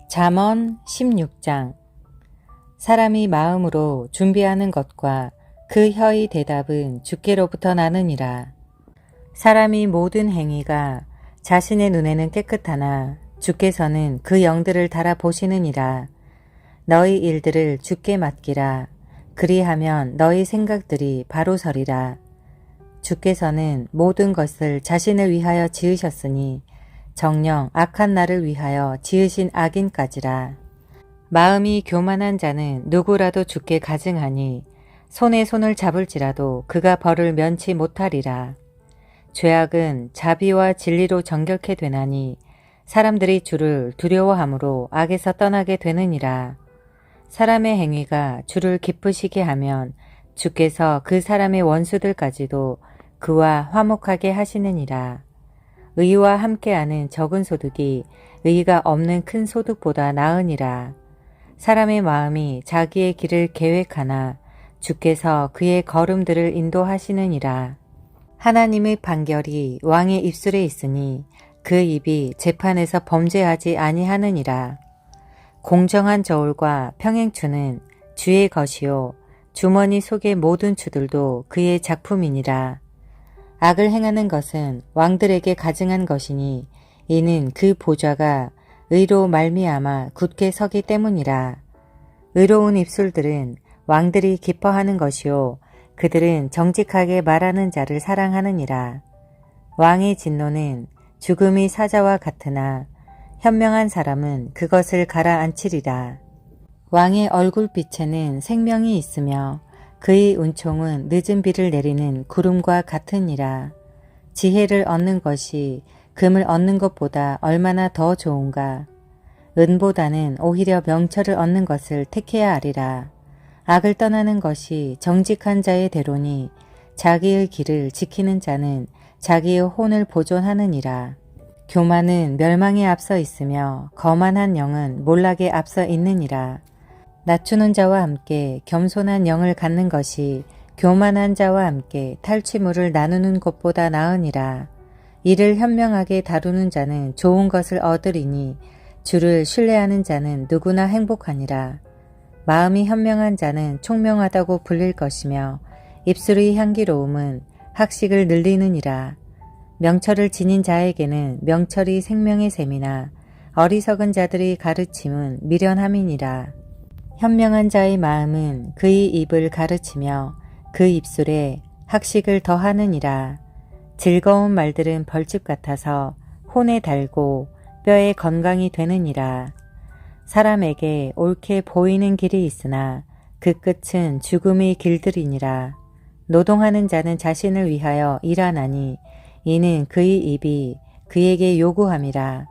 잠언 16장. 사람이 마음으로 준비하는 것과 그 혀의 대답은 주께로부터 나느니라. 사람이 모든 행위가 자신의 눈에는 깨끗하나 주께서는 그 영들을 달아보시느니라. 너희 일들을 주께 맡기라. 그리하면 너희 생각들이 바로 서리라. 주께서는 모든 것을 자신을 위하여 지으셨으니 정녕 악한 날을 위하여 지으신 악인까지라. 마음이 교만한 자는 누구라도 주께 가증하니 손에 손을 잡을지라도 그가 벌을 면치 못하리라. 죄악은 자비와 진리로 정결케 되나니 사람들이 주를 두려워함으로 악에서 떠나게 되느니라. 사람의 행위가 주를 기쁘시게 하면 주께서 그 사람의 원수들까지도 그와 화목하게 하시느니라. 의와 함께하는 적은 소득이 의가 없는 큰 소득보다 나으니라. 사람의 마음이 자기의 길을 계획하나 주께서 그의 걸음들을 인도하시느니라. 하나님의 판결이 왕의 입술에 있으니 그 입이 재판에서 범죄하지 아니하느니라. 공정한 저울과 평행추는 주의 것이요 주머니 속의 모든 추들도 그의 작품이니라. 악을 행하는 것은 왕들에게 가증한 것이니 이는 그 보좌가 의로 말미암아 굳게 서기 때문이라. 의로운 입술들은 왕들이 기뻐하는 것이요 그들은 정직하게 말하는 자를 사랑하느니라. 왕의 진노는 죽음이 사자와 같으나 현명한 사람은 그것을 가라앉히리라. 왕의 얼굴빛에는 생명이 있으며 그의 은총은 늦은 비를 내리는 구름과 같으니라. 지혜를 얻는 것이 금을 얻는 것보다 얼마나 더 좋은가. 은보다는 오히려 명철을 얻는 것을 택해야 하리라. 악을 떠나는 것이 정직한 자의 대로니 자기의 길을 지키는 자는 자기의 혼을 보존하느니라. 교만은 멸망에 앞서 있으며 거만한 영은 몰락에 앞서 있느니라. 낮추는 자와 함께 겸손한 영을 갖는 것이 교만한 자와 함께 탈취물을 나누는 것보다 나으니라. 이를 현명하게 다루는 자는 좋은 것을 얻으리니 주를 신뢰하는 자는 누구나 행복하니라. 마음이 현명한 자는 총명하다고 불릴 것이며 입술의 향기로움은 학식을 늘리느니라. 명철을 지닌 자에게는 명철이 생명의 셈이나 어리석은 자들의 가르침은 미련함이니라. 현명한 자의 마음은 그의 입을 가르치며 그 입술에 학식을 더하느니라. 즐거운 말들은 벌집 같아서 혼에 달고 뼈에 건강이 되느니라. 사람에게 옳게 보이는 길이 있으나 그 끝은 죽음의 길들이니라. 노동하는 자는 자신을 위하여 일하나니 이는 그의 입이 그에게 요구함이라.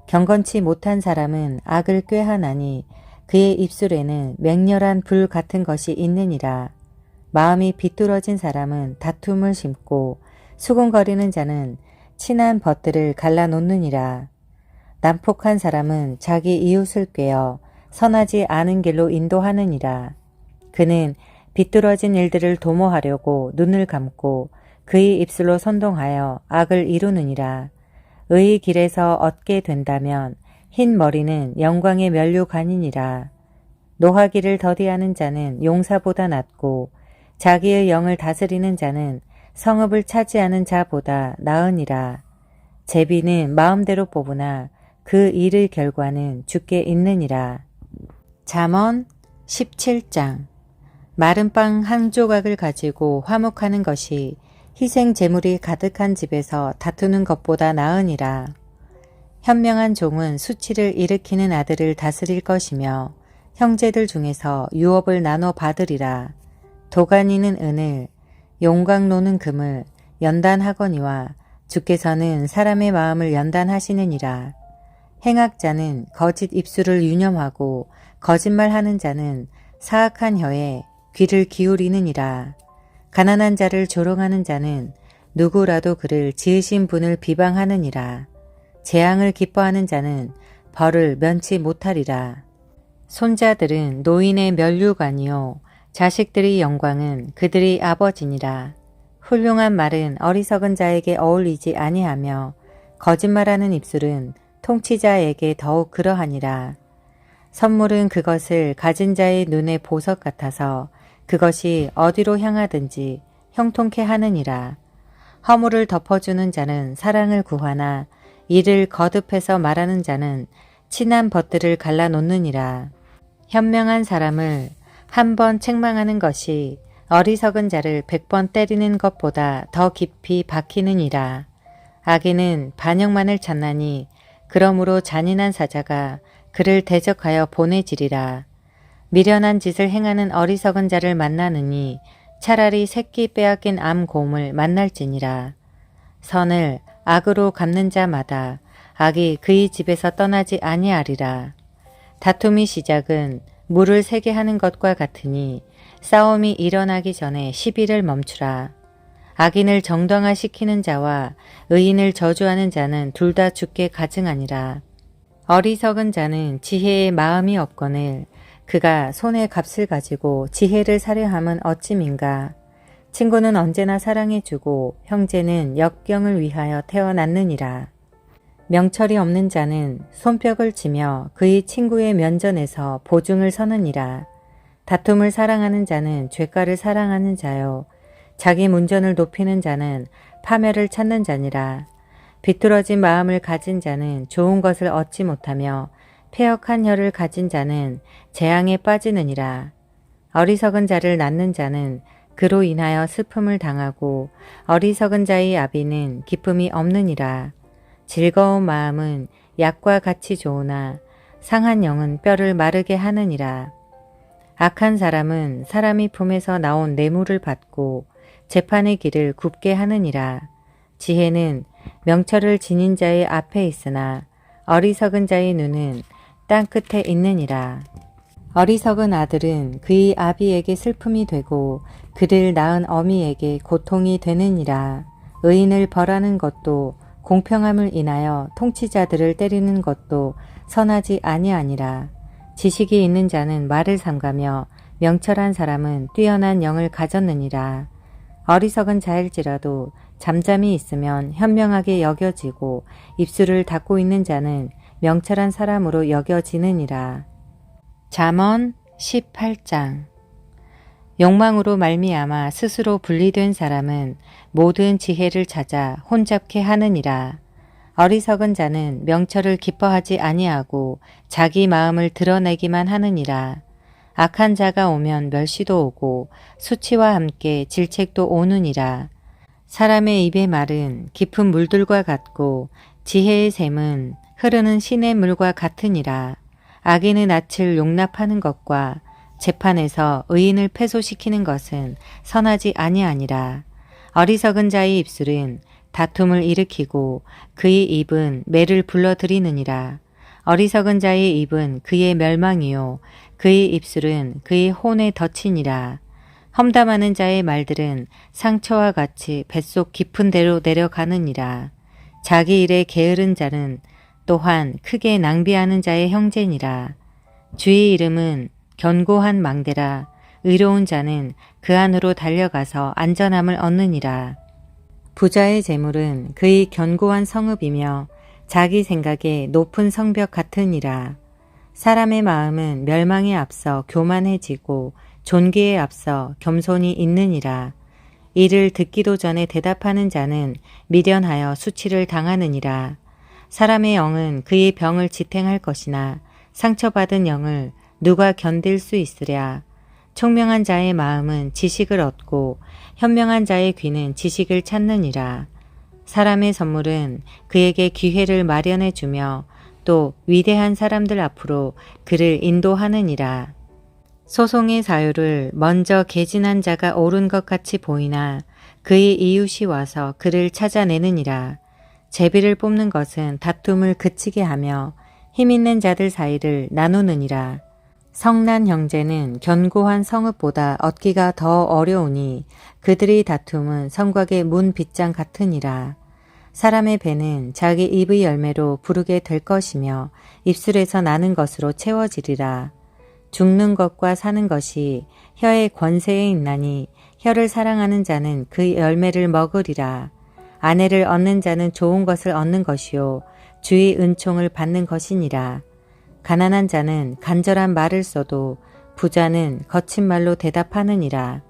경건치 못한 사람은 악을 꾀하나니 그의 입술에는 맹렬한 불 같은 것이 있느니라. 마음이 비뚤어진 사람은 다툼을 심고 수군거리는 자는 친한 벗들을 갈라놓느니라. 난폭한 사람은 자기 이웃을 꾀어 선하지 않은 길로 인도하느니라. 그는 비뚤어진 일들을 도모하려고 눈을 감고 그의 입술로 선동하여 악을 이루느니라. 의의 길에서 얻게 된다면 흰 머리는 영광의 면류관이니라. 노하기를 더디하는 자는 용사보다 낫고 자기의 영을 다스리는 자는 성읍을 차지하는 자보다 나으니라. 제비는 마음대로 뽑으나 그 일의 결과는 주께 있느니라. 잠언 17장. 마른 빵 한 조각을 가지고 화목하는 것이 희생 제물이 가득한 집에서 다투는 것보다 나으니라. 현명한 종은 수치를 일으키는 아들을 다스릴 것이며 형제들 중에서 유업을 나눠 받으리라. 도가니는 은을, 용광로는 금을 연단하거니와 주께서는 사람의 마음을 연단하시느니라. 행악자는 거짓 입술을 유념하고 거짓말하는 자는 사악한 혀에 귀를 기울이느니라. 가난한 자를 조롱하는 자는 누구라도 그를 지으신 분을 비방하느니라. 재앙을 기뻐하는 자는 벌을 면치 못하리라. 손자들은 노인의 면류관이요 자식들의 영광은 그들의 아버지니라. 훌륭한 말은 어리석은 자에게 어울리지 아니하며 거짓말하는 입술은 통치자에게 더욱 그러하니라. 선물은 그것을 가진 자의 눈에 보석 같아서 그것이 어디로 향하든지 형통케 하느니라. 허물을 덮어주는 자는 사랑을 구하나 이를 거듭해서 말하는 자는 친한 벗들을 갈라놓느니라. 현명한 사람을 한 번 책망하는 것이 어리석은 자를 100번 때리는 것보다 더 깊이 박히느니라. 악인은 반역만을 찾나니 그러므로 잔인한 사자가 그를 대적하여 보내지리라. 미련한 짓을 행하는 어리석은 자를 만나느니 차라리 새끼 빼앗긴 암곰을 만날지니라. 선을 악으로 갚는 자마다 악이 그의 집에서 떠나지 아니하리라. 다툼이 시작은 물을 새게 하는 것과 같으니 싸움이 일어나기 전에 시비를 멈추라. 악인을 정당화시키는 자와 의인을 저주하는 자는 둘 다 죽게 가증하니라. 어리석은 자는 지혜의 마음이 없거늘 그가 손에 값을 가지고 지혜를 사려 함은 어찌민가. 친구는 언제나 사랑해주고 형제는 역경을 위하여 태어났느니라. 명철이 없는 자는 손뼉을 치며 그의 친구의 면전에서 보증을 서느니라. 다툼을 사랑하는 자는 죄가를 사랑하는 자요. 자기 문전을 높이는 자는 파멸을 찾는 자니라. 비뚤어진 마음을 가진 자는 좋은 것을 얻지 못하며 패역한 혀를 가진 자는 재앙에 빠지느니라. 어리석은 자를 낳는 자는 그로 인하여 슬픔을 당하고 어리석은 자의 아비는 기쁨이 없느니라. 즐거운 마음은 약과 같이 좋으나 상한 영은 뼈를 마르게 하느니라. 악한 사람은 사람이 품에서 나온 뇌물을 받고 재판의 길을 굽게 하느니라. 지혜는 명철을 지닌 자의 앞에 있으나 어리석은 자의 눈은 땅끝에 있느니라. 어리석은 아들은 그의 아비에게 슬픔이 되고 그를 낳은 어미에게 고통이 되느니라. 의인을 벌하는 것도 공평함을 인하여 통치자들을 때리는 것도 선하지 아니하니라. 지식이 있는 자는 말을 삼가며 명철한 사람은 뛰어난 영을 가졌느니라. 어리석은 자일지라도 잠잠히 있으면 현명하게 여겨지고 입술을 닫고 있는 자는 명철한 사람으로 여겨지느니라. 잠언 18장. 욕망으로 말미암아 스스로 분리된 사람은 모든 지혜를 찾아 혼잡케 하느니라. 어리석은 자는 명철을 기뻐하지 아니하고 자기 마음을 드러내기만 하느니라. 악한 자가 오면 멸시도 오고 수치와 함께 질책도 오느니라. 사람의 입의 말은 깊은 물들과 같고 지혜의 샘은 흐르는 시냇물과 같으니라. 악인의 낯을 용납하는 것과 재판에서 의인을 패소시키는 것은 선하지 아니하니라. 어리석은 자의 입술은 다툼을 일으키고 그의 입은 매를 불러들이느니라. 어리석은 자의 입은 그의 멸망이요 그의 입술은 그의 혼에 덧치니라. 험담하는 자의 말들은 상처와 같이 뱃속 깊은 데로 내려가느니라. 자기 일에 게으른 자는 또한 크게 낭비하는 자의 형제니라. 주의 이름은 견고한 망대라. 의로운 자는 그 안으로 달려가서 안전함을 얻느니라. 부자의 재물은 그의 견고한 성읍이며 자기 생각에 높은 성벽 같으니라. 사람의 마음은 멸망에 앞서 교만해지고 존귀에 앞서 겸손이 있느니라. 이를 듣기도 전에 대답하는 자는 미련하여 수치를 당하느니라. 사람의 영은 그의 병을 지탱할 것이나 상처받은 영을 누가 견딜 수 있으랴. 총명한 자의 마음은 지식을 얻고 현명한 자의 귀는 지식을 찾느니라. 사람의 선물은 그에게 기회를 마련해 주며 또 위대한 사람들 앞으로 그를 인도하느니라. 소송의 사유를 먼저 개진한 자가 옳은 것 같이 보이나 그의 이웃이 와서 그를 찾아내느니라. 제비를 뽑는 것은 다툼을 그치게 하며 힘있는 자들 사이를 나누느니라. 성난 형제는 견고한 성읍보다 얻기가 더 어려우니 그들의 다툼은 성곽의 문 빗장 같으니라. 사람의 배는 자기 입의 열매로 부르게 될 것이며 입술에서 나는 것으로 채워지리라. 죽는 것과 사는 것이 혀의 권세에 있나니 혀를 사랑하는 자는 그 열매를 먹으리라. 아내를 얻는 자는 좋은 것을 얻는 것이요 주의 은총을 받는 것이니라. 가난한 자는 간절한 말을 써도 부자는 거친 말로 대답하느니라.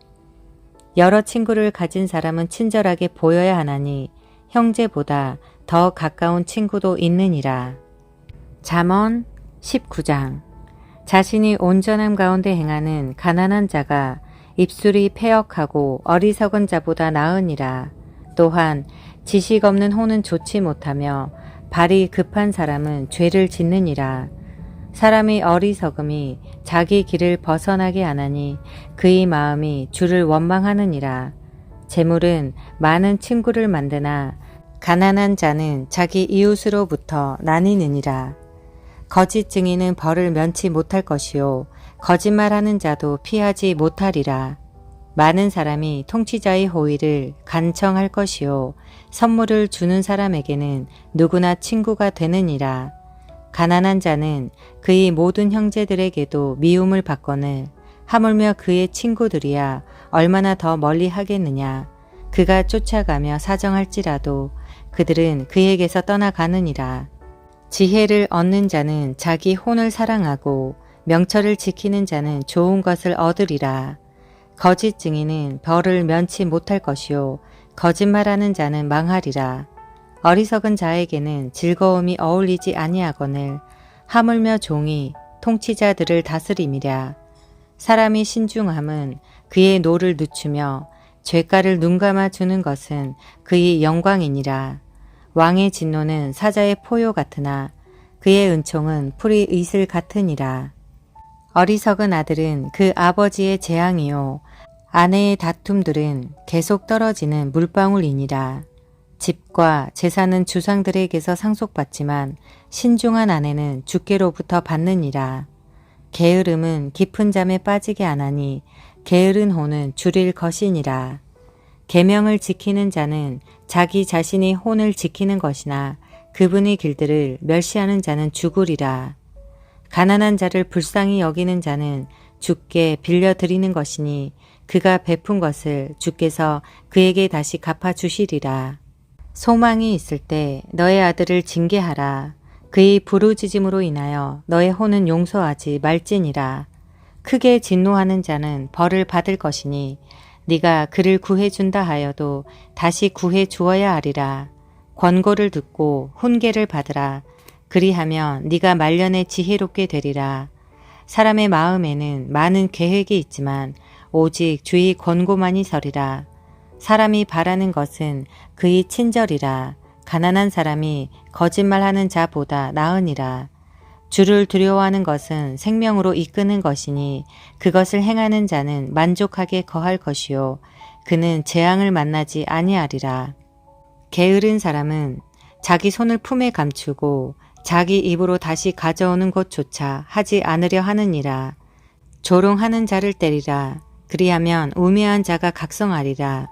여러 친구를 가진 사람은 친절하게 보여야 하나니 형제보다 더 가까운 친구도 있느니라. 잠언 19장. 자신이 온전함 가운데 행하는 가난한 자가 입술이 패역하고 어리석은 자보다 나으니라. 또한 지식 없는 혼은 좋지 못하며 발이 급한 사람은 죄를 짓느니라. 사람의 어리석음이 자기 길을 벗어나게 하나니 그의 마음이 주를 원망하느니라. 재물은 많은 친구를 만드나 가난한 자는 자기 이웃으로부터 나뉘느니라. 거짓 증인은 벌을 면치 못할 것이요 거짓말하는 자도 피하지 못하리라. 많은 사람이 통치자의 호의를 간청할 것이요 선물을 주는 사람에게는 누구나 친구가 되느니라. 가난한 자는 그의 모든 형제들에게도 미움을 받거늘 하물며 그의 친구들이야 얼마나 더 멀리 하겠느냐. 그가 쫓아가며 사정할지라도 그들은 그에게서 떠나가느니라. 지혜를 얻는 자는 자기 혼을 사랑하고 명철을 지키는 자는 좋은 것을 얻으리라. 거짓 증인은 벌을 면치 못할 것이요 거짓말하는 자는 망하리라. 어리석은 자에게는 즐거움이 어울리지 아니하거늘 하물며 종이 통치자들을 다스림이랴. 사람이 신중함은 그의 노를 늦추며 죄가를 눈감아 주는 것은 그의 영광이니라. 왕의 진노는 사자의 포효 같으나 그의 은총은 풀의 이슬 같으니라. 어리석은 아들은 그 아버지의 재앙이요 아내의 다툼들은 계속 떨어지는 물방울이니라. 집과 재산은 주상들에게서 상속받지만 신중한 아내는 주께로부터 받느니라. 게으름은 깊은 잠에 빠지게 하나니 게으른 혼은 줄일 것이니라. 계명을 지키는 자는 자기 자신의 혼을 지키는 것이나 그분의 길들을 멸시하는 자는 죽으리라. 가난한 자를 불쌍히 여기는 자는 주께 빌려드리는 것이니 그가 베푼 것을 주께서 그에게 다시 갚아주시리라. 소망이 있을 때 너의 아들을 징계하라. 그의 부르짖음으로 인하여 너의 혼은 용서하지 말지니라. 크게 진노하는 자는 벌을 받을 것이니 네가 그를 구해준다 하여도 다시 구해 주어야 하리라. 권고를 듣고 훈계를 받으라. 그리하면 네가 말년에 지혜롭게 되리라. 사람의 마음에는 많은 계획이 있지만 오직 주의 권고만이 서리라. 사람이 바라는 것은 그의 친절이라. 가난한 사람이 거짓말하는 자보다 나으니라. 주를 두려워하는 것은 생명으로 이끄는 것이니 그것을 행하는 자는 만족하게 거할 것이요 그는 재앙을 만나지 아니하리라. 게으른 사람은 자기 손을 품에 감추고 자기 입으로 다시 가져오는 것조차 하지 않으려 하느니라. 조롱하는 자를 때리라. 그리하면 우매한 자가 각성하리라.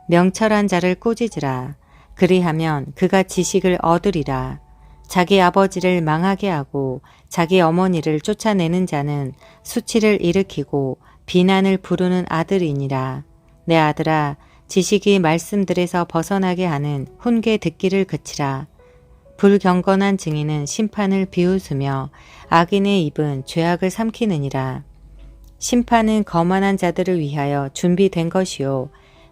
명철한 자를 꾸짖으라. 그리하면 그가 지식을 얻으리라. 자기 아버지를 망하게 하고 자기 어머니를 쫓아내는 자는 수치를 일으키고 비난을 부르는 아들이니라. 내 아들아, 지식이 말씀들에서 벗어나게 하는 훈계 듣기를 그치라. 불경건한 증인은 심판을 비웃으며 악인의 입은 죄악을 삼키느니라. 심판은 거만한 자들을 위하여 준비된 것이요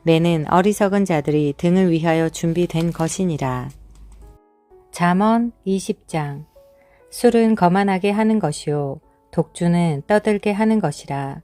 매는 어리석은 자들이 등을 위하여 준비된 것이니라. 잠언 20장. 술은 거만하게 하는 것이요 독주는 떠들게 하는 것이라.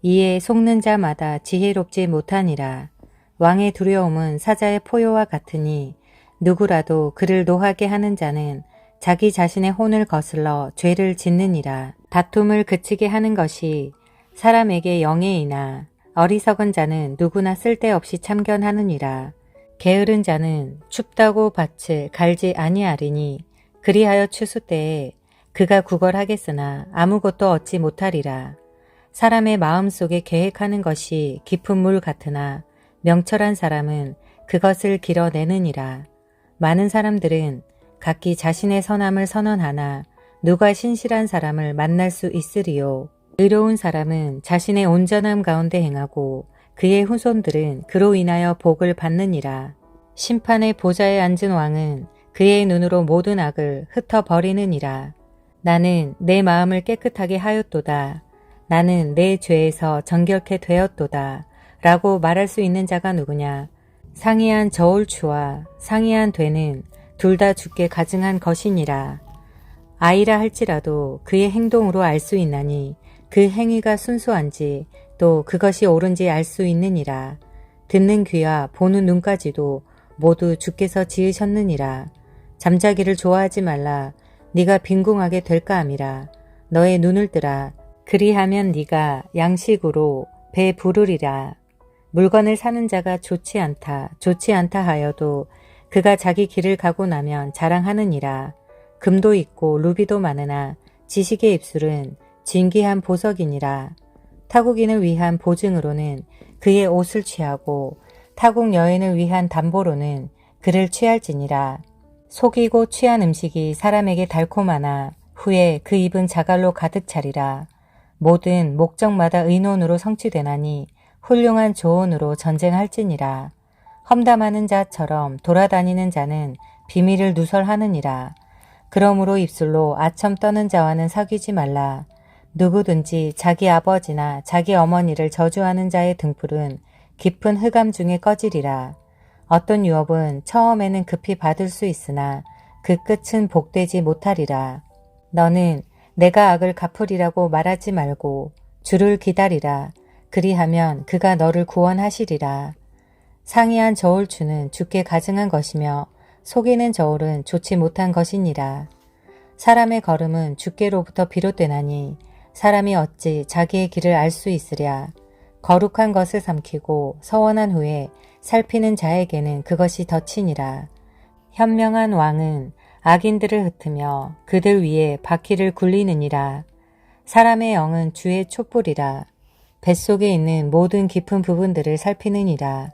이에 속는 자마다 지혜롭지 못하니라. 왕의 두려움은 사자의 포효와 같으니 누구라도 그를 노하게 하는 자는 자기 자신의 혼을 거슬러 죄를 짓느니라. 다툼을 그치게 하는 것이 사람에게 영예이나 어리석은 자는 누구나 쓸데없이 참견하느니라. 게으른 자는 춥다고 밭을 갈지 아니하리니 그리하여 추수 때에 그가 구걸하겠으나 아무것도 얻지 못하리라. 사람의 마음속에 계획하는 것이 깊은 물 같으나 명철한 사람은 그것을 길어내느니라. 많은 사람들은 각기 자신의 선함을 선언하나 누가 신실한 사람을 만날 수 있으리요. 의로운 사람은 자신의 온전함 가운데 행하고 그의 후손들은 그로 인하여 복을 받느니라. 심판의 보좌에 앉은 왕은 그의 눈으로 모든 악을 흩어버리느니라. 나는 내 마음을 깨끗하게 하였도다. 나는 내 죄에서 정결케 되었도다. 라고 말할 수 있는 자가 누구냐? 상이한 저울추와 상이한 되는 둘 다 주께 가증한 것이니라. 아이라 할지라도 그의 행동으로 알 수 있나니 그 행위가 순수한지 또 그것이 옳은지 알 수 있느니라. 듣는 귀와 보는 눈까지도 모두 주께서 지으셨느니라. 잠자기를 좋아하지 말라. 네가 빈궁하게 될까 함이라. 너의 눈을 뜨라. 그리하면 네가 양식으로 배 부르리라. 물건을 사는 자가 좋지 않다 하여도 그가 자기 길을 가고 나면 자랑하느니라. 금도 있고 루비도 많으나 지식의 입술은 진귀한 보석이니라. 타국인을 위한 보증으로는 그의 옷을 취하고 타국 여인을 위한 담보로는 그를 취할지니라. 속이고 취한 음식이 사람에게 달콤하나 후에 그 입은 자갈로 가득 차리라. 모든 목적마다 의논으로 성취되나니 훌륭한 조언으로 전쟁할지니라. 험담하는 자처럼 돌아다니는 자는 비밀을 누설하느니라. 그러므로 입술로 아첨 떠는 자와는 사귀지 말라. 누구든지 자기 아버지나 자기 어머니를 저주하는 자의 등불은 깊은 흑암 중에 꺼지리라. 어떤 유업은 처음에는 급히 받을 수 있으나 그 끝은 복되지 못하리라. 너는 내가 악을 갚으리라고 말하지 말고 주를 기다리라. 그리하면 그가 너를 구원하시리라. 상이한 저울추는 주께 가증한 것이며 속이는 저울은 좋지 못한 것이니라. 사람의 걸음은 주께로부터 비롯되나니 사람이 어찌 자기의 길을 알 수 있으랴. 거룩한 것을 삼키고 서원한 후에 살피는 자에게는 그것이 덫이니라. 현명한 왕은 악인들을 흩으며 그들 위에 바퀴를 굴리느니라. 사람의 영은 주의 촛불이라. 뱃속에 있는 모든 깊은 부분들을 살피느니라.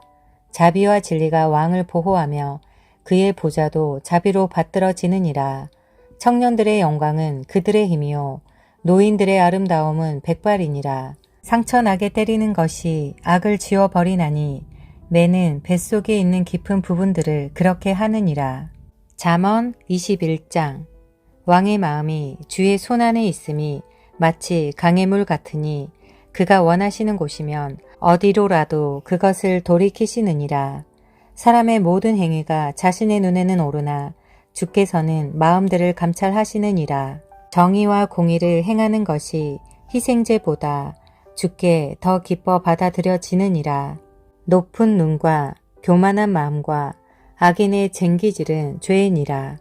자비와 진리가 왕을 보호하며 그의 보좌도 자비로 받들어지느니라. 청년들의 영광은 그들의 힘이요 노인들의 아름다움은 백발이니라. 상처나게 때리는 것이 악을 지워버리나니 매는 뱃속에 있는 깊은 부분들을 그렇게 하느니라. 잠언 21장. 왕의 마음이 주의 손안에 있음이 마치 강의 물 같으니 그가 원하시는 곳이면 어디로라도 그것을 돌이키시느니라. 사람의 모든 행위가 자신의 눈에는 오르나 주께서는 마음들을 감찰하시느니라. 정의와 공의를 행하는 것이 희생제보다 주께 더 기뻐 받아들여지느니라. 높은 눈과 교만한 마음과 악인의 쟁기질은 죄이니라.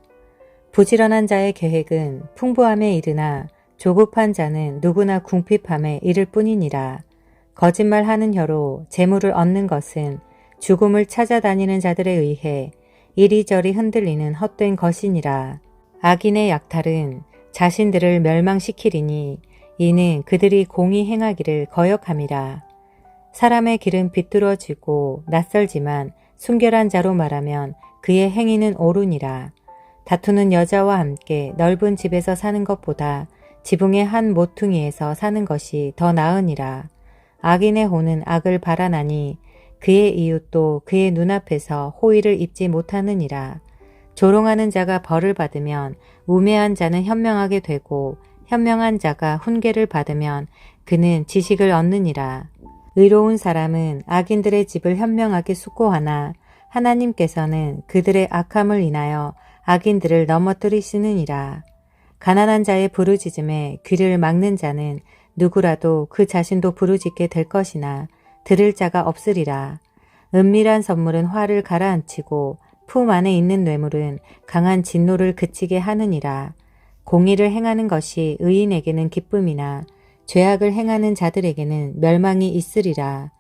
부지런한 자의 계획은 풍부함에 이르나 조급한 자는 누구나 궁핍함에 이를 뿐이니라. 거짓말하는 혀로 재물을 얻는 것은 죽음을 찾아다니는 자들에 의해 이리저리 흔들리는 헛된 것이니라. 악인의 약탈은 자신들을 멸망시키리니 이는 그들이 공의 행하기를 거역함이라. 사람의 길은 비뚤어지고 낯설지만 순결한 자로 말하면 그의 행위는 옳으니라. 다투는 여자와 함께 넓은 집에서 사는 것보다 지붕의 한 모퉁이에서 사는 것이 더 나으니라. 악인의 호는 악을 바라나니 그의 이웃도 그의 눈앞에서 호의를 입지 못하느니라. 조롱하는 자가 벌을 받으면 우매한 자는 현명하게 되고 현명한 자가 훈계를 받으면 그는 지식을 얻느니라. 의로운 사람은 악인들의 집을 현명하게 숙고하나 하나님께서는 그들의 악함을 인하여 악인들을 넘어뜨리시느니라. 가난한 자의 부르짖음에 귀를 막는 자는 누구라도 그 자신도 부르짖게 될 것이나 들을 자가 없으리라. 은밀한 선물은 화를 가라앉히고 품 안에 있는 뇌물은 강한 진노를 그치게 하느니라. 공의를 행하는 것이 의인에게는 기쁨이나 죄악을 행하는 자들에게는 멸망이 있으리라.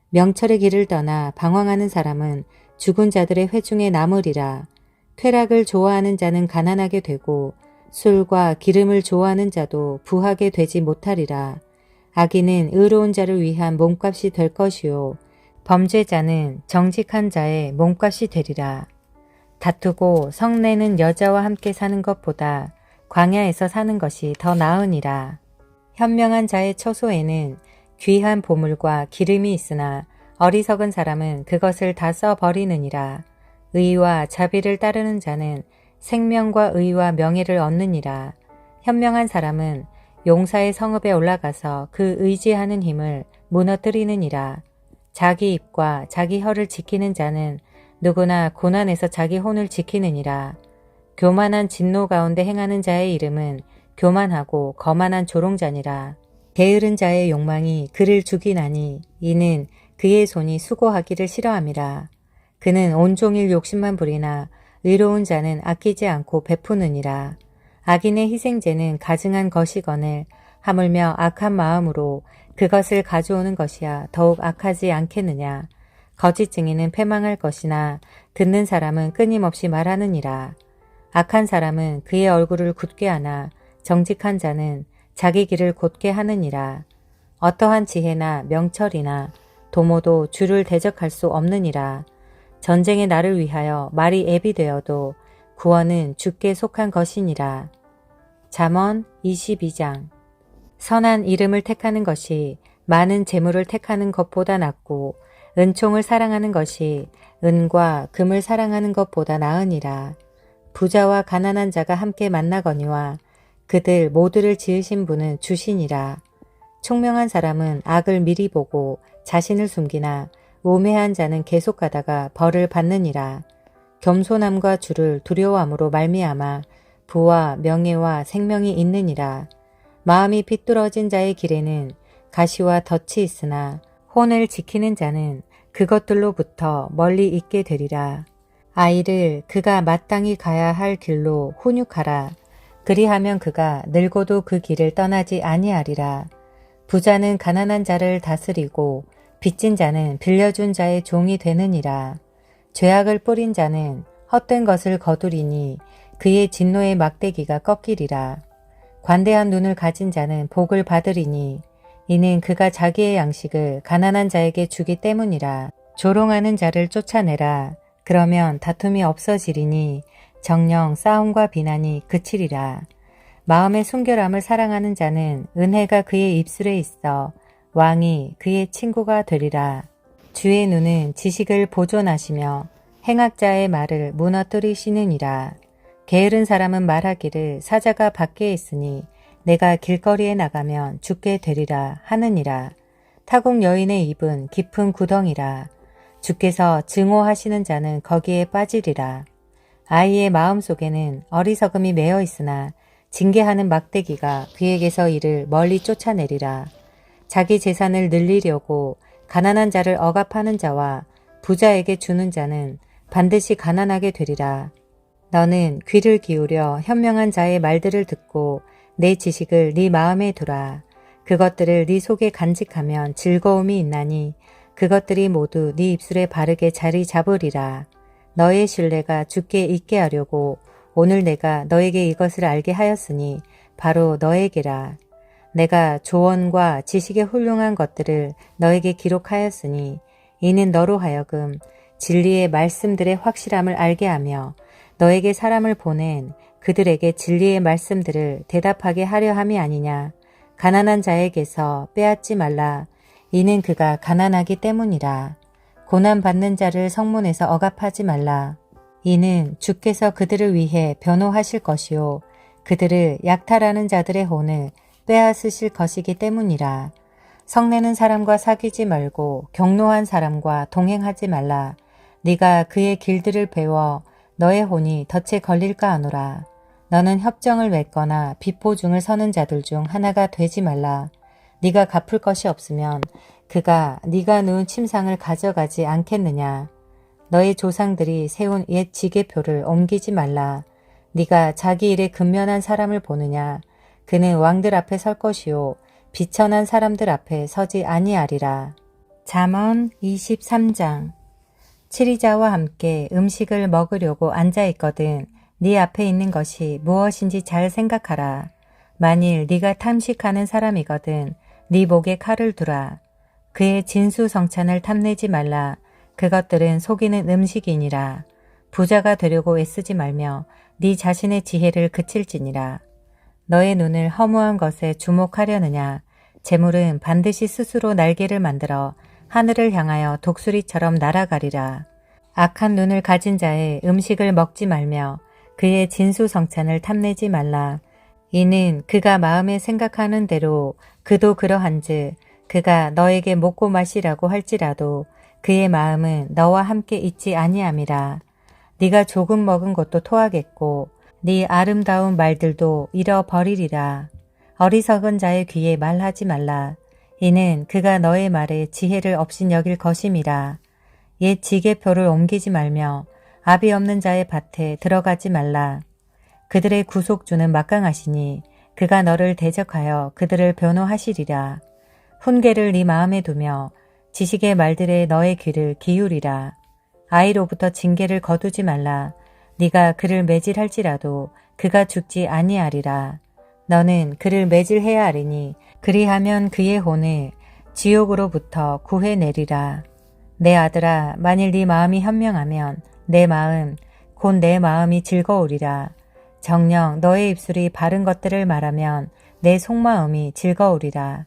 명철의 길을 떠나 방황하는 사람은 죽은 자들의 회중에 남으리라. 쾌락을 좋아하는 자는 가난하게 되고 술과 기름을 좋아하는 자도 부하게 되지 못하리라. 악인은 의로운 자를 위한 몸값이 될 것이요 범죄자는 정직한 자의 몸값이 되리라. 다투고 성내는 여자와 함께 사는 것보다 광야에서 사는 것이 더 나으니라. 현명한 자의 처소에는 귀한 보물과 기름이 있으나 어리석은 사람은 그것을 다 써버리느니라. 의와 자비를 따르는 자는 생명과 의와 명예를 얻느니라. 현명한 사람은 용사의 성읍에 올라가서 그 의지하는 힘을 무너뜨리느니라. 자기 입과 자기 혀를 지키는 자는 누구나 고난에서 자기 혼을 지키느니라. 교만한 진노 가운데 행하는 자의 이름은 교만하고 거만한 조롱자니라. 게으른 자의 욕망이 그를 죽이나니 이는 그의 손이 수고하기를 싫어함이라. 그는 온종일 욕심만 부리나 의로운 자는 아끼지 않고 베푸느니라. 악인의 희생제는 가증한 것이거늘 하물며 악한 마음으로 그것을 가져오는 것이야 더욱 악하지 않겠느냐. 거짓 증인은 패망할 것이나 듣는 사람은 끊임없이 말하느니라. 악한 사람은 그의 얼굴을 굳게 하나 정직한 자는 자기 길을 곧게 하느니라. 어떠한 지혜나 명철이나 도모도 주를 대적할 수 없느니라. 전쟁의 날을 위하여 말이 앱이 되어도 구원은 주께 속한 것이니라. 잠언 22장. 선한 이름을 택하는 것이 많은 재물을 택하는 것보다 낫고 은총을 사랑하는 것이 은과 금을 사랑하는 것보다 나으니라. 부자와 가난한 자가 함께 만나거니와 그들 모두를 지으신 분은 주시니라. 총명한 사람은 악을 미리 보고 자신을 숨기나 우매한 자는 계속 가다가 벌을 받느니라. 겸손함과 주를 두려워함으로 말미암아 부와 명예와 생명이 있느니라. 마음이 비뚤어진 자의 길에는 가시와 덫이 있으나 혼을 지키는 자는 그것들로부터 멀리 있게 되리라. 아이를 그가 마땅히 가야 할 길로 훈육하라. 그리하면 그가 늙어도 그 길을 떠나지 아니하리라. 부자는 가난한 자를 다스리고 빚진 자는 빌려준 자의 종이 되느니라. 죄악을 뿌린 자는 헛된 것을 거두리니 그의 진노의 막대기가 꺾이리라. 관대한 눈을 가진 자는 복을 받으리니 이는 그가 자기의 양식을 가난한 자에게 주기 때문이라. 조롱하는 자를 쫓아내라. 그러면 다툼이 없어지리니 정녕 싸움과 비난이 그치리라. 마음의 순결함을 사랑하는 자는 은혜가 그의 입술에 있어 왕이 그의 친구가 되리라. 주의 눈은 지식을 보존하시며 행악자의 말을 무너뜨리시느니라. 게으른 사람은 말하기를 사자가 밖에 있으니 내가 길거리에 나가면 죽게 되리라 하느니라. 타국 여인의 입은 깊은 구덩이라. 주께서 증오하시는 자는 거기에 빠지리라. 아이의 마음속에는 어리석음이 매어 있으나 징계하는 막대기가 그에게서 이를 멀리 쫓아내리라. 자기 재산을 늘리려고 가난한 자를 억압하는 자와 부자에게 주는 자는 반드시 가난하게 되리라. 너는 귀를 기울여 현명한 자의 말들을 듣고 내 지식을 네 마음에 두라. 그것들을 네 속에 간직하면 즐거움이 있나니 그것들이 모두 네 입술에 바르게 자리 잡으리라. 너의 신뢰가 주께 있게 하려고 오늘 내가 너에게 이것을 알게 하였으니 바로 너에게라. 내가 조언과 지식의 훌륭한 것들을 너에게 기록하였으니 이는 너로 하여금 진리의 말씀들의 확실함을 알게 하며 너에게 사람을 보낸 그들에게 진리의 말씀들을 대답하게 하려 함이 아니냐. 가난한 자에게서 빼앗지 말라. 이는 그가 가난하기 때문이라. 고난받는 자를 성문에서 억압하지 말라. 이는 주께서 그들을 위해 변호하실 것이요 그들을 약탈하는 자들의 혼을 빼앗으실 것이기 때문이라. 성내는 사람과 사귀지 말고 경노한 사람과 동행하지 말라. 네가 그의 길들을 배워 너의 혼이 덫에 걸릴까 하노라. 너는 협정을 맺거나 비포중을 서는 자들 중 하나가 되지 말라. 네가 갚을 것이 없으면 그가 네가 누운 침상을 가져가지 않겠느냐. 너의 조상들이 세운 옛 지계표를 옮기지 말라. 네가 자기 일에 근면한 사람을 보느냐. 그는 왕들 앞에 설 것이요 비천한 사람들 앞에 서지 아니하리라. 잠언 23장. 치리자와 함께 음식을 먹으려고 앉아있거든 네 앞에 있는 것이 무엇인지 잘 생각하라. 만일 네가 탐식하는 사람이거든 네 목에 칼을 두라. 그의 진수성찬을 탐내지 말라. 그것들은 속이는 음식이니라. 부자가 되려고 애쓰지 말며 네 자신의 지혜를 그칠지니라. 너의 눈을 허무한 것에 주목하려느냐. 재물은 반드시 스스로 날개를 만들어 하늘을 향하여 독수리처럼 날아가리라. 악한 눈을 가진 자의 음식을 먹지 말며 그의 진수성찬을 탐내지 말라. 이는 그가 마음에 생각하는 대로 그도 그러한즉 그가 너에게 먹고 마시라고 할지라도 그의 마음은 너와 함께 있지 아니함이라. 네가 조금 먹은 것도 토하겠고 네 아름다운 말들도 잃어버리리라. 어리석은 자의 귀에 말하지 말라. 이는 그가 너의 말에 지혜를 없인 여길 것임이라. 옛 지게표를 옮기지 말며 압이 없는 자의 밭에 들어가지 말라. 그들의 구속주는 막강하시니 그가 너를 대적하여 그들을 변호하시리라. 훈계를 네 마음에 두며 지식의 말들에 너의 귀를 기울이라. 아이로부터 징계를 거두지 말라. 네가 그를 매질할지라도 그가 죽지 아니하리라. 너는 그를 매질해야 하리니 그리하면 그의 혼을 지옥으로부터 구해내리라. 내 아들아, 만일 네 마음이 현명하면 내 마음 곧 내 마음이 즐거우리라. 정녕 너의 입술이 바른 것들을 말하면 내 속마음이 즐거우리라.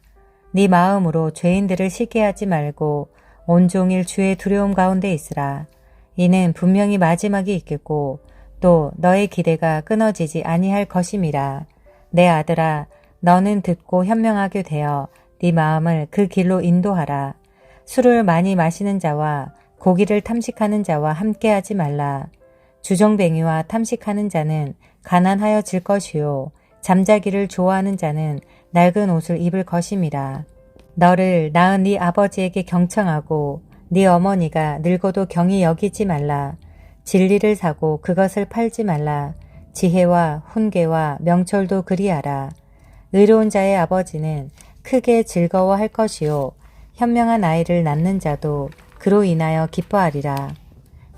네 마음으로 죄인들을 시게 하지 말고 온종일 주의 두려움 가운데 있으라. 이는 분명히 마지막이 있겠고 또 너의 기대가 끊어지지 아니할 것임이라. 내 아들아, 너는 듣고 현명하게 되어 네 마음을 그 길로 인도하라. 술을 많이 마시는 자와 고기를 탐식하는 자와 함께하지 말라. 주정뱅이와 탐식하는 자는 가난하여질 것이요 잠자기를 좋아하는 자는 낡은 옷을 입을 것임이라. 너를 낳은 네 아버지에게 경청하고 네 어머니가 늙어도 경히 여기지 말라. 진리를 사고 그것을 팔지 말라. 지혜와 훈계와 명철도 그리하라. 의로운 자의 아버지는 크게 즐거워할 것이요 현명한 아이를 낳는 자도 그로 인하여 기뻐하리라.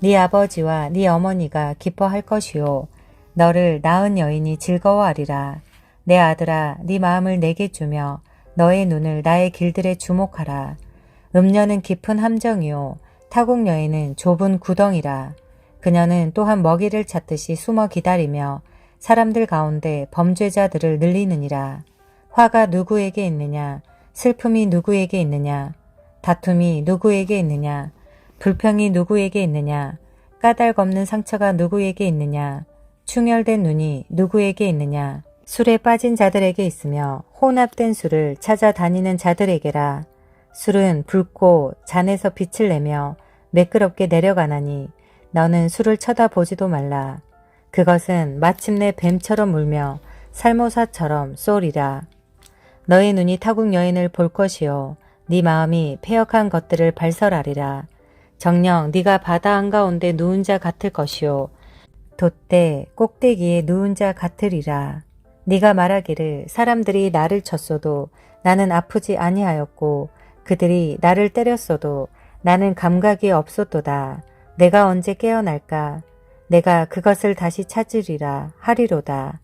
네 아버지와 네 어머니가 기뻐할 것이요 너를 낳은 여인이 즐거워하리라. 내 아들아, 네 마음을 내게 주며 너의 눈을 나의 길들에 주목하라. 음녀는 깊은 함정이요 타국 여인은 좁은 구덩이라. 그녀는 또한 먹이를 찾듯이 숨어 기다리며 사람들 가운데 범죄자들을 늘리느니라. 화가 누구에게 있느냐? 슬픔이 누구에게 있느냐? 다툼이 누구에게 있느냐? 불평이 누구에게 있느냐? 까닭 없는 상처가 누구에게 있느냐? 충혈된 눈이 누구에게 있느냐? 술에 빠진 자들에게 있으며 혼합된 술을 찾아다니는 자들에게라. 술은 붉고 잔에서 빛을 내며 매끄럽게 내려가나니 너는 술을 쳐다보지도 말라. 그것은 마침내 뱀처럼 물며 살모사처럼 쏘리라. 너의 눈이 타국 여인을 볼 것이요 네 마음이 패역한 것들을 발설하리라. 정녕 네가 바다 한가운데 누운 자 같을 것이요 돛대 꼭대기에 누운 자 같으리라. 네가 말하기를 사람들이 나를 쳤어도 나는 아프지 아니하였고 그들이 나를 때렸어도 나는 감각이 없었도다. 내가 언제 깨어날까? 내가 그것을 다시 찾으리라 하리로다.